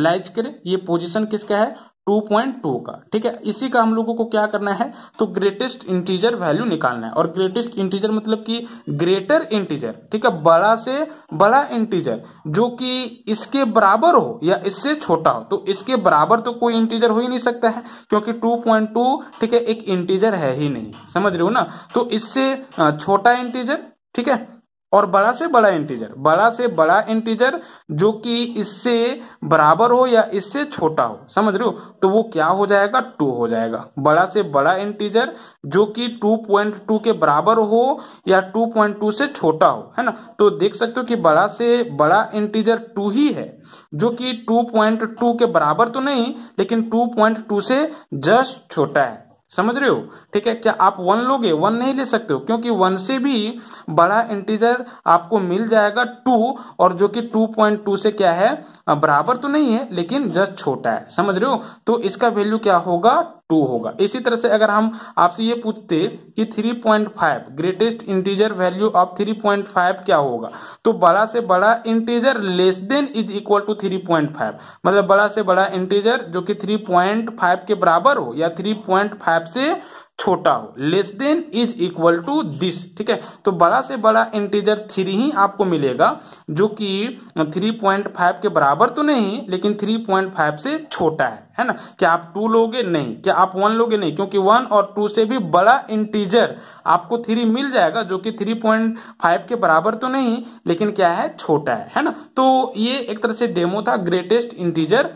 लाइज करे, ये पोजीशन किसका है, 2.2 का, ठीक है। इसी का हम लोगों को क्या करना है, तो ग्रेटेस्ट इंटीजर वैल्यू निकालना है। और ग्रेटेस्ट इंटीजर मतलब कि ग्रेटर इंटीजर, ठीक है, बड़ा से बड़ा इंटीजर जो कि इसके बराबर हो या इससे छोटा हो। तो इसके बराबर तो कोई इंटीजर हो ही नहीं सकता है, क्योंकि 2.2, ठीक है, एक इंटीजर है ही नहीं, समझ रहे हो ना। तो इससे छोटा इंटीजर, ठीक है, और बड़ा से बड़ा इंटीजर, बड़ा से बड़ा इंटीजर जो कि इससे बराबर हो या इससे छोटा हो, समझ रहे हो, तो वो क्या हो जाएगा, 2 हो जाएगा। बड़ा से बड़ा इंटीजर जो कि 2.2 के बराबर हो या 2.2 से छोटा हो, है ना। तो देख सकते हो कि बड़ा से बड़ा इंटीजर 2 ही है, जो कि 2.2 के बराबर तो नहीं, लेकिन 2.2 से जस्ट छोटा है, समझ रहे हो, ठीक है। क्या आप 1 लोगे, 1 नहीं ले सकते हो, क्योंकि 1 से भी बड़ा इंटीजर आपको मिल जाएगा 2, और जो कि 2.2 से क्या है, बराबर तो नहीं है लेकिन जस्ट छोटा है, समझ रहे हो। तो इसका वैल्यू क्या होगा, 2 होगा। इसी तरह से अगर हम आपसे ये पूछते कि 3.5 ग्रेटेस्ट इंटीजर वैल्यू ऑफ 3.5 क्या होगा, तो बड़ा से बड़ा integer less than is equal to 3.5, मतलब बड़ा से बड़ा इंटीजर जो कि 3.5 के बराबर हो या 3.5 से छोटा हो, less than is equal to this. ठीक है, तो बड़ा से बड़ा इंटीजर 3 ही आपको मिलेगा जो कि 3.5 के बराबर तो नहीं लेकिन 3.5 से छोटा है ना। क्या आप 2 लोगे? नहीं। क्या आप 1 लोगे? नहीं, क्योंकि 1 और 2 से भी बड़ा इंटीजर आपको 3 मिल जाएगा जो कि 3.5 के बराबर तो नहीं लेकिन क्या है, छोटा है ना। तो ये एक तरह से डेमो था ग्रेटेस्ट इंटीजर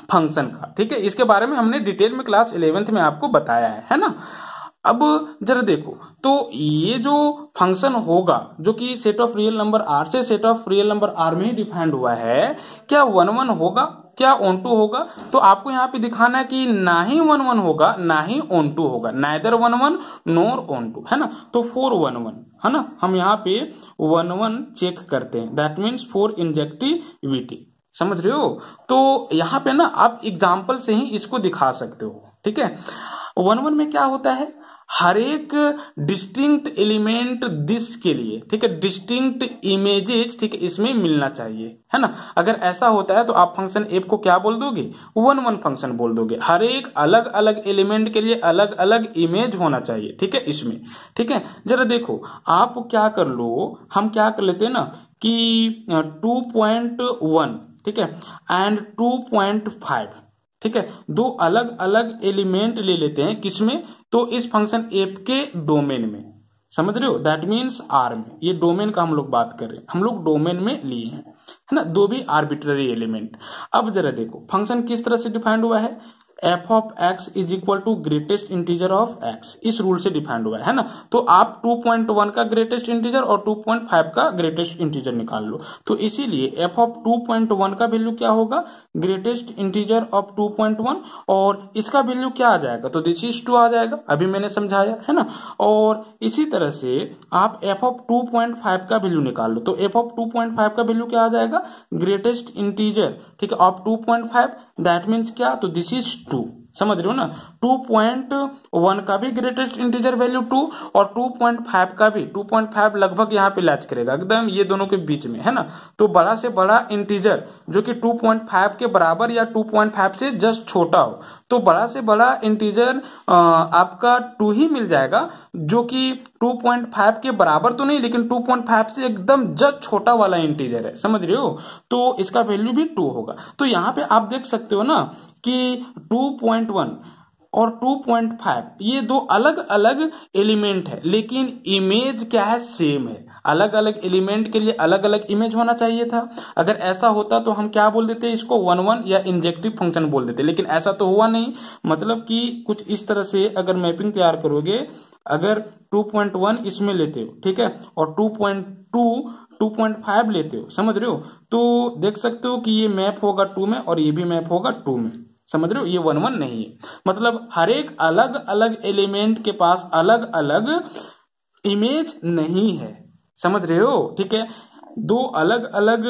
फंक्शन का। ठीक है, इसके बारे में हमने डिटेल में क्लास 11th में आपको बताया है ना। अब जरा देखो, तो ये जो फंक्शन होगा जो कि set of real number R से set of real number R में ही डिफाइंड हुआ है, क्या 1 1 होगा, क्या ऑन टू होगा? तो आपको यहाँ पे दिखाना है कि ना ही 1 1 होगा ना ही ऑन टू होगा, नाइदर 1 1 नोर ऑन टू, है ना। तो 4 1 1 है ना, हम यहाँ पे 1 1 चेक करते हैं, दैट मीन्स 4 इंजेक्टिविटी। समझ रहे हो? तो यहाँ पे ना आप एग्जाम्पल से ही इसको दिखा सकते हो। ठीक है, 1 1 में क्या होता है, हर एक डिस्टिंक्ट एलिमेंट दिस के लिए, ठीक है, डिस्टिंक्ट इमेजेस, ठीक है, इसमें मिलना चाहिए, है ना। अगर ऐसा होता है तो आप फंक्शन एफ को क्या बोल दोगे, 1 1 फंक्शन बोल दोगे। हर एक अलग अलग एलिमेंट के लिए अलग अलग इमेज होना चाहिए, ठीक है, इसमें। ठीक है, जरा देखो, आप क्या कर लो, हम क्या कर लेते हैं ना कि 2.1, ठीक है, एंड 2.5, ठीक है, दो अलग अलग एलिमेंट ले लेते हैं, किसमें, तो इस फंक्शन एफ के डोमेन में। समझ रहे हो, दैट मीन्स आर में। ये डोमेन का हम लोग बात कर रहे हैं, हम लोग डोमेन में लिए हैं, है ना, दो भी आर्बिट्ररी एलिमेंट। अब जरा देखो फंक्शन किस तरह से डिफाइंड हुआ है, f of x is equal to greatest integer of x, इस रूल से डिफाइंड हुआ है ना। तो आप 2.1 का ग्रेटेस्ट इंटीजर और 2.5 का ग्रेटेस्ट इंटीजर निकाल लो। तो इसीलिए एफ ऑफ 2.1 का वैल्यू क्या होगा, ग्रेटेस्ट इंटीजर ऑफ 2.1, और इसका वैल्यू क्या आ जाएगा, तो दिस इज 2 आ जाएगा, अभी मैंने समझाया है ना। और इसी तरह से आप एफ ऑफ 2.5 का वैल्यू निकाल लो, तो एफ ऑफ 2.5 का वैल्यू क्या आ जाएगा, ग्रेटेस्ट इंटीजर, ठीक है, ऑफ 2.5, दैट मीन्स क्या, तो दिस इज 2। समझ रहे हो ना, 2.1 का भी ग्रेटेस्ट इंटीजर वैल्यू 2 और 2.5 का भी, 2.5 लगभग यहाँ पे लैच करेगा एकदम ये दोनों के बीच में, है ना। तो बड़ा से बड़ा इंटीजर जो कि 2.5 के बराबर या 2.5 से जस्ट छोटा हो, तो बड़ा से बड़ा इंटीजर आपका 2 ही मिल जाएगा जो कि 2.5 के बराबर तो नहीं लेकिन 2.5 से एकदम जस्ट छोटा वाला इंटीजर है। समझ रहे हो, तो इसका वैल्यू भी 2 होगा। तो यहाँ पे आप देख सकते हो ना कि 2.1 और 2.5 ये दो अलग अलग एलिमेंट है लेकिन इमेज क्या है, सेम है। अलग अलग एलिमेंट के लिए अलग अलग इमेज होना चाहिए था। अगर ऐसा होता तो हम क्या बोल देते, इसको 1 1 या इंजेक्टिव फंक्शन बोल देते, लेकिन ऐसा तो हुआ नहीं। मतलब कि कुछ इस तरह से अगर मैपिंग तैयार करोगे, अगर 2.1 इसमें लेते हो, ठीक है, और 2.2 2.5 लेते हो, समझ रहे हो, तो देख सकते हो कि ये मैप होगा 2 में और ये भी मैप होगा 2 में। समझ रहे हो, ये 1 1 नहीं है। मतलब हर एक अलग अलग एलिमेंट के पास अलग अलग इमेज नहीं है। समझ रहे हो, ठीक है, दो अलग अलग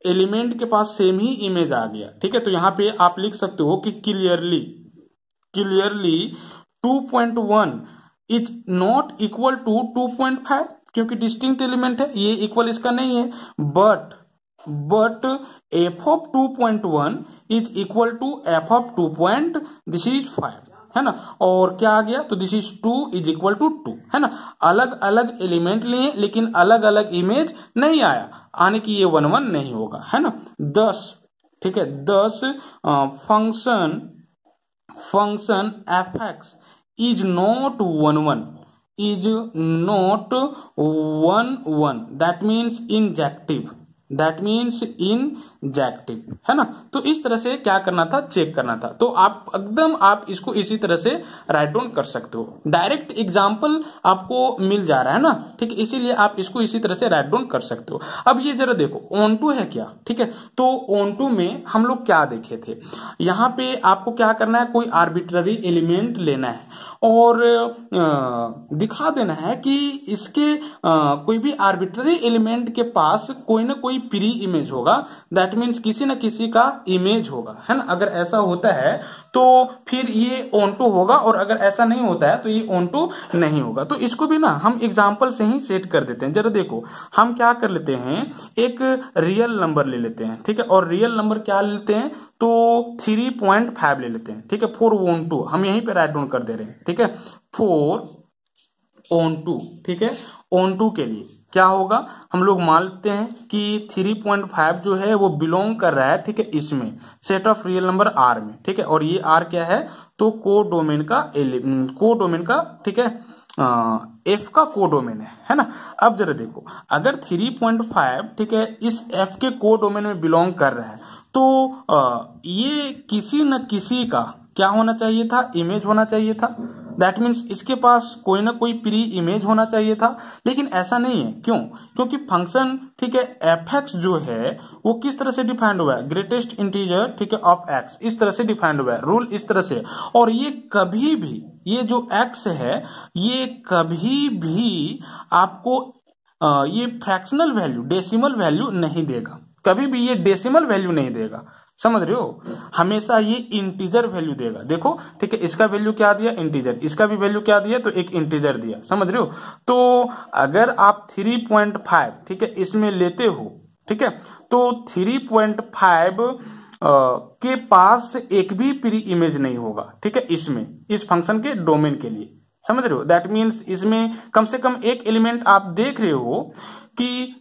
एलिमेंट के पास सेम ही इमेज आ गया। ठीक है, तो यहां पे आप लिख सकते हो कि clearly 2.1 is not equal to 2.5, क्योंकि डिस्टिंक्ट एलिमेंट है, ये इक्वल इसका नहीं है। But f of 2.1 is equal to f of 2. This is 5, है ना। और क्या आ गया, तो this is 2 is equal to 2, है ना। अलग अलग एलिमेंट लिए लेकिन अलग अलग इमेज नहीं आया, आने की ये 1 1 नहीं होगा, है ना। 10, ठीक है, 10 function F x is not 1 1, is not 1 1, that means injective, है ना। तो इस तरह से क्या करना था, चेक करना था। तो आप इसको इसी तरह से राइट डाउन कर सकते हो, डायरेक्ट एग्जांपल आपको मिल जा रहा है ना, ठीक है, इसीलिए आप इसको इसी तरह से राइट डाउन कर सकते हो। अब ये जरा देखो ऑन टू है क्या, ठीक है, तो ऑन टू में हम लोग क्या देखे थे, यहाँ पे आपको क्या करना है, कोई आर्बिट्ररी एलिमेंट लेना है और दिखा देना है कि इसके कोई भी आर्बिट्ररी एलिमेंट के पास कोई ना कोई प्री इमेज होगा, दैट मीन्स किसी न किसी का इमेज होगा, है ना। अगर ऐसा होता है तो फिर ये ऑन टू होगा, और अगर ऐसा नहीं होता है तो ये ऑन टू नहीं होगा। तो इसको भी ना हम एग्जाम्पल से ही सेट कर देते हैं। जरा देखो, हम क्या कर लेते हैं, एक रियल नंबर ले लेते हैं, ठीक है, और रियल नंबर क्या ले लेते हैं, तो 3.5 ले लेते हैं, ठीक है। 4 ऑन टू हम यहीं पे राइट डाउन कर दे रहे हैं, ठीक है। 4 ऑन टू, ठीक है। ऑन टू के लिए क्या होगा, हम लोग मान लेते हैं कि 3.5 जो है वो बिलोंग कर रहा है, ठीक है, इसमें set of real number R में, ठीक है। और ये आर क्या है, तो कोडोमेन का ठीक है, एफ का कोडोमेन है ना। अब जरा देखो, अगर 3.5 ठीक है इस एफ के कोडोमेन में बिलोंग कर रहा है, तो ये किसी न किसी का क्या होना चाहिए था, इमेज होना चाहिए था। दैट मीन्स इसके पास कोई ना कोई प्री इमेज होना चाहिए था, लेकिन ऐसा नहीं है। क्यों? क्योंकि फंक्शन ठीक है एफ एक्स जो है वो किस तरह से डिफाइंड हुआ है, ग्रेटेस्ट इंटीजर ठीक है ऑफ एक्स, इस तरह से डिफाइंड हुआ है, रूल इस तरह से। और ये कभी भी, ये जो एक्स है ये कभी भी आपको ये फ्रैक्शनल वैल्यू, डेसिमल वैल्यू नहीं देगा, कभी भी ये डेसिमल वैल्यू नहीं देगा, समझ रहे हो। हमेशा ये इंटीजर वैल्यू देगा। देखो ठीक है, इसका वैल्यू क्या दिया, इंटीजर, इसका भी वैल्यू क्या दिया, तो एक इंटीजर दिया, समझ रहे हो। तो अगर आप 3.5 ठीक है इसमें लेते हो, ठीक है, तो 3.5 के पास एक भी प्री इमेज नहीं होगा, ठीक है, इसमें, इस फंक्शन के डोमेन के लिए, समझ रहे हो। दैट मीन्स इसमें कम से कम एक एलिमेंट आप देख रहे हो कि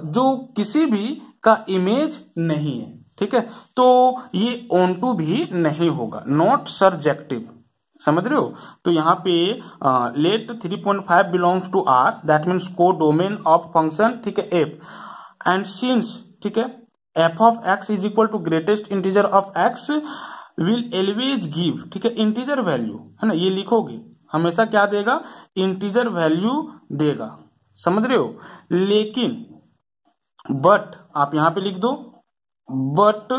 जो किसी भी का इमेज नहीं है, ठीक है, तो ये ऑन टू भी नहीं होगा, नॉट सर्जेक्टिव, समझ रहे हो। तो यहाँ पे let 3.5 belongs to R, that means codomain of function ठीक है एफ, एंड सिंस ठीक है f of x is equal to greatest integer of x will always give ठीक है इंटीजर वैल्यू, है ना, ये लिखोगे हमेशा क्या देगा, इंटीजर वैल्यू देगा, समझ रहे हो। लेकिन बट आप यहां पे लिख दो, बट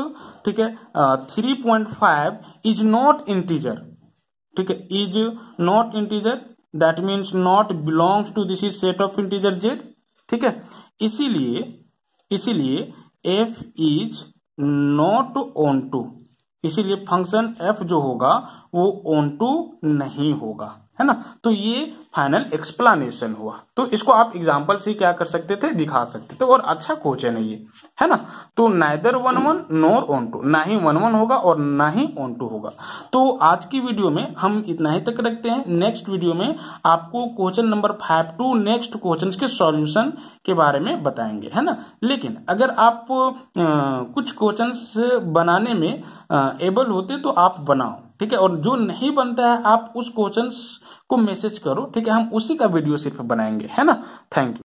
ठीक है 3.5 इज नॉट इंटीजर, ठीक है, is not integer, that means not belongs to this is set of integer Z, ठीक है। इसीलिए F is not onto, इसीलिए फंक्शन एफ जो होगा वो ऑन टू नहीं होगा, है ना। तो ये फाइनल एक्सप्लेनेशन हुआ। तो इसको आप एग्जांपल से क्या कर सकते थे, दिखा सकते थे, और अच्छा क्वेश्चन है ये, है ना। तो नाइदर 1-1 नॉर ऑन टू, ना ही 1-1 होगा और ना ही ऑन टू होगा। तो आज की वीडियो में हम इतना ही तक रखते हैं। नेक्स्ट वीडियो में आपको question number 5 to next question के सॉल्यूशन के बारे में बताएंगे, है ना। लेकिन अगर आप कुछ क्वेश्चन बनाने में एबल होते तो आप बनाओ, ठीक है, और जो नहीं बनता है आप उस क्वेश्चन को मैसेज करो, ठीक है, हम उसी का वीडियो सिर्फ बनाएंगे, है ना। Thank you.